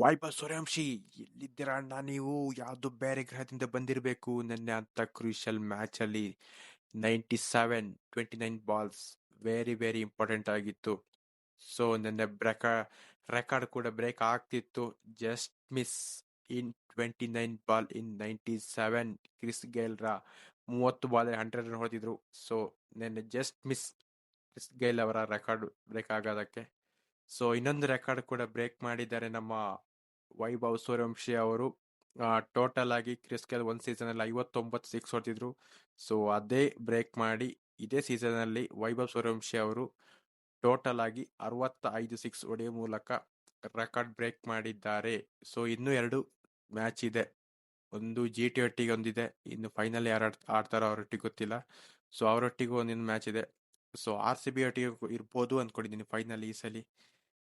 ವೈಭವ್ ಸೂರ್ಯವಂಶಿ, ಎಲ್ಲಿದ್ದೀರಾ ಅಣ್ಣ ನೀವು? ಯಾವ್ದು ಬೇರೆ ಗ್ರಹದಿಂದ ಬಂದಿರಬೇಕು. ನೆನ್ನೆ ಅಂತ ಕ್ರೂಷಿಯಲ್ ಮ್ಯಾಚ್ ಅಲ್ಲಿ 97 29 ಬಾಲ್ಸ್ ವೆರಿ ವೆರಿ ಇಂಪಾರ್ಟೆಂಟ್ ಆಗಿತ್ತು. ಸೊ ನೆನ್ನೆ ರೆಕಾರ್ಡ್ ಕೂಡ ಬ್ರೇಕ್ ಆಗ್ತಿತ್ತು. Just miss in 29 ball in 97. Chris ಗೇಲ್ರ 30 ಬಾಲ್ 100 ರನ್ ಹೊಡೆದಿದ್ರು. ಸೊ ನೆನ್ನೆ ಜಸ್ಟ್ ಮಿಸ್ ಕ್ರಿಸ್ ಗೇಲ್ ಅವರ ರೆಕಾರ್ಡ್ ಬ್ರೇಕ್ ಆಗೋದಕ್ಕೆ. ಸೊ ಇನ್ನೊಂದು ರೆಕಾರ್ಡ್ ಕೂಡ ಬ್ರೇಕ್ ಮಾಡಿದ್ದಾರೆ ನಮ್ಮ ವೈಭವ್ ಸೂರ್ಯವಂಶಿ ಅವರು. ಟೋಟಲ್ ಆಗಿ ಕ್ರಿಸ್ ಗೇಲ್ ಒಂದ್ ಸೀಸನ್ ಅಲ್ಲಿ 59 ಸಿಕ್ಸ್ ಹೊಡೆದಿದ್ರು. ಸೊ ಅದೇ ಬ್ರೇಕ್ ಮಾಡಿ ಇದೇ ಸೀಸನ್ ಅಲ್ಲಿ ವೈಭವ್ ಸೂರ್ಯವಂಶಿ ಅವರು ಟೋಟಲ್ ಆಗಿ 65 ಸಿಕ್ಸ್ ಹೊಡೆಯುವ ಮೂಲಕ ರೆಕಾರ್ಡ್ ಬ್ರೇಕ್ ಮಾಡಿದ್ದಾರೆ. ಸೊ ಇನ್ನೂ 2 ಮ್ಯಾಚ್ ಇದೆ. ಒಂದು G20 ಒಂದಿದೆ, ಇನ್ನು ಫೈನಲ್ ಯಾರು ಆಡ್ತಾರೋ ಅವರೊಟ್ಟಿಗೆ ಗೊತ್ತಿಲ್ಲ. ಸೊ ಅವರೊಟ್ಟಿಗೂ ಒಂದಿನ ಮ್ಯಾಚ್ ಇದೆ. ಸೊ RCB ಒಟ್ಟಿಗೆ ಇರ್ಬೋದು ಅನ್ಕೊಂಡಿದ್ದೀನಿ ಫೈನಲ್ ಈ ಸಲಿ.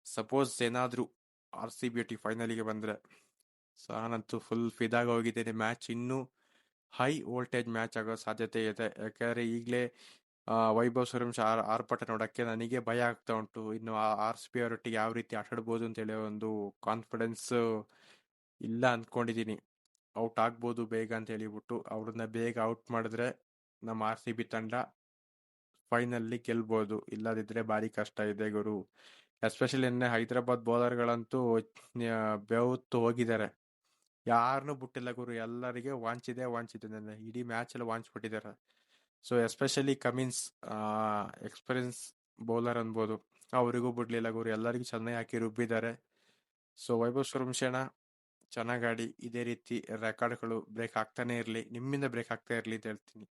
ಸಪೋಸ್ ಏನಾದ್ರೂ RCB ಒಟ್ಟಿಗೆ ಫೈನಲಿಗೆ ಬಂದ್ರೆ ಸೊ ನಾನಂತೂ ಫುಲ್ ಫಿದಾಗ ಹೋಗಿದ್ದೇನೆ. ಮ್ಯಾಚ್ ಇನ್ನೂ ಹೈ ವೋಲ್ಟೇಜ್ ಮ್ಯಾಚ್ ಆಗೋ ಸಾಧ್ಯತೆ ಇದೆ. ಯಾಕಂದ್ರೆ ಈಗಲೇ ವೈಭವ್ ಸೂರ್ಯವಂಶಿ ಆರ್ಭಟ ನೋಡಕ್ಕೆ ನನಗೆ ಭಯ ಆಗ್ತಾ ಉಂಟು. ಇನ್ನು RCB ಅವರೊಟ್ಟಿಗೆ ಯಾವ ರೀತಿ ಆಟಾಡ್ಬೋದು ಅಂತ ಹೇಳಿ ಒಂದು ಕಾನ್ಫಿಡೆನ್ಸ್ ಇಲ್ಲ ಅನ್ಕೊಂಡಿದೀನಿ. ಔಟ್ ಆಗ್ಬೋದು ಬೇಗ ಅಂತ ಹೇಳಿಬಿಟ್ಟು ಅವ್ರನ್ನ ಬೇಗ ಔಟ್ ಮಾಡಿದ್ರೆ ನಮ್ಮ RCB ತಂಡ ಫೈನಲ್ಲಿ ಗೆಲ್ಬೋದು. ಇಲ್ಲದಿದ್ರೆ ಭಾರಿ ಕಷ್ಟ ಇದೆ ಗುರು. ಎಸ್ಪೆಷಲಿ ನಿನ್ನೆ ಹೈದರಾಬಾದ್ ಬೌಲರ್ಗಳಂತೂ ಬೆವತ್ತು ಹೋಗಿದ್ದಾರೆ. ಯಾರನ್ನೂ ಬಿಟ್ಟಿಲ್ಲ ಗುರು, ಎಲ್ಲರಿಗೆ ವಾಂಚಿದೆ ನೆನ್ನೆ ಇಡೀ ಮ್ಯಾಚ್ ಎಲ್ಲ ವಾಂಚ್ ಬಿಟ್ಟಿದ್ದಾರೆ. So especially Cummins experience bowler ಅನ್ಬೋದು, ಅವರಿಗೂ ಬಿಡ್ಲಿಲ್ಲ ಗುರು, ಎಲ್ಲರಿಗೂ ಚೆನ್ನಾಗಿ ಹಾಕಿ ರುಬ್ಬಿದ್ದಾರೆ. ಸೊ ವೈಭವ್ ಸೂರ್ಯವಂಶಿ ಅಣ್ಣ, ಚೆನ್ನಾಗಿ ಆಡಿ ಇದೇ ರೀತಿ ರೆಕಾರ್ಡ್ಗಳು ಬ್ರೇಕ್ ಆಗ್ತಾನೆ ಇರಲಿ, ನಿಮ್ಮಿಂದ ಬ್ರೇಕ್ ಆಗ್ತಾ ಇರಲಿ ಅಂತ ಹೇಳ್ತೀನಿ.